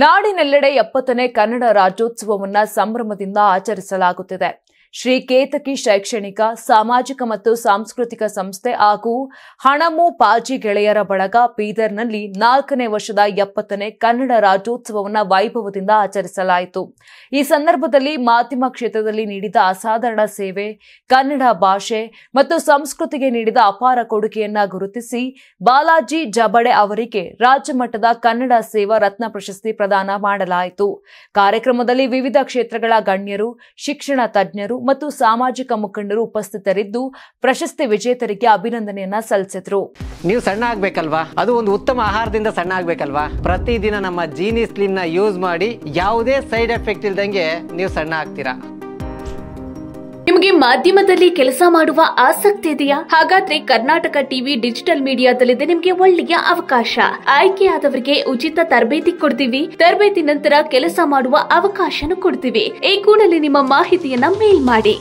ನಾಡಿನೆಲ್ಲೆಡೆ 70ನೇ ಕನ್ನಡ ರಾಜ್ಯೋತ್ಸವವನ್ನು ಸಂಭ್ರಮದಿಂದ ಆಚರಿಸಲಾಗುತ್ತಿದೆ. ಶ್ರೀ ಕೇತಕಿ ಶೈಕ್ಷಣಿಕ, ಸಾಮಾಜಿಕ ಮತ್ತು ಸಾಂಸ್ಕೃತಿಕ ಸಂಸ್ಥೆ ಹಾಗೂ ಹಣಮು ಪಾಜಿ ಗೆಳೆಯರ ಬಳಗ ಬೀದರ್ನಲ್ಲಿ 4ನೇ ವರ್ಷದ 70ನೇ ಕನ್ನಡ ರಾಜ್ಯೋತ್ಸವವನ್ನು ವೈಭವದಿಂದ ಆಚರಿಸಲಾಯಿತು. ಈ ಸಂದರ್ಭದಲ್ಲಿ ಮಾಧ್ಯಮ ಕ್ಷೇತ್ರದಲ್ಲಿ ನೀಡಿದ ಅಸಾಧಾರಣ ಸೇವೆ, ಕನ್ನಡ ಭಾಷೆ ಮತ್ತು ಸಂಸ್ಕೃತಿಗೆ ನೀಡಿದ ಅಪಾರ ಕೊಡುಗೆಯನ್ನ ಗುರುತಿಸಿ ಬಾಲಾಜಿ ಜಬಡೆ ಅವರಿಗೆ ರಾಜ್ಯ ಮಟ್ಟದ ಕನ್ನಡ ಸೇವಾ ರತ್ನ ಪ್ರಶಸ್ತಿ ಪ್ರದಾನ ಮಾಡಲಾಯಿತು. ಕಾರ್ಯಕ್ರಮದಲ್ಲಿ ವಿವಿಧ ಕ್ಷೇತ್ರಗಳ ಗಣ್ಯರು, ಶಿಕ್ಷಣ ತಜ್ಞರು ಮತ್ತು ಸಾಮಾಜಿಕ ಮುಖಂಡರು ಉಪಸ್ಥಿತರಿದ್ದು ಪ್ರಶಸ್ತಿ ವಿಜೇತರಿಗೆ ಅಭಿನಂದನೆಯನ್ನ ಸಲ್ಲಿಸಿದರು. ನೀವು ಸಣ್ಣ ಆಗ್ಬೇಕಲ್ವಾ? ಅದು ಒಂದು ಉತ್ತಮ ಆಹಾರದಿಂದ ಸಣ್ಣ ಆಗ್ಬೇಕಲ್ವಾ? ಪ್ರತಿದಿನ ನಮ್ಮ ಜೀನಿ ಸ್ಲಿಮ್ ನ ಯೂಸ್ ಮಾಡಿ ಯಾವುದೇ ಸೈಡ್ ಎಫೆಕ್ಟ್ ಇಲ್ದಂಗೆ ನೀವು ಸಣ್ಣ ಆಗ್ತೀರಾ. ನಿಮಗೆ ಮಾಧ್ಯಮದಲ್ಲಿ ಕೆಲಸ ಮಾಡುವ ಆಸಕ್ತಿ ಇದೆಯಾ? ಹಾಗಾದ್ರೆ ಕರ್ನಾಟಕ ಟಿವಿ ಡಿಜಿಟಲ್ ಮೀಡಿಯಾದಲ್ಲಿದೆ ನಿಮಗೆ ಒಳ್ಳೆಯ ಅವಕಾಶ. ಆಯ್ಕೆಯಾದವರಿಗೆ ಉಚಿತ ತರಬೇತಿ ಕೊಡ್ತೀವಿ. ತರಬೇತಿ ನಂತರ ಕೆಲಸ ಮಾಡುವ ಅವಕಾಶನೂ ಕೊಡ್ತೀವಿ. ಈ ಕೂಡಲೇ ನಿಮ್ಮ ಮಾಹಿತಿಯನ್ನ ಮೇಲ್ ಮಾಡಿ.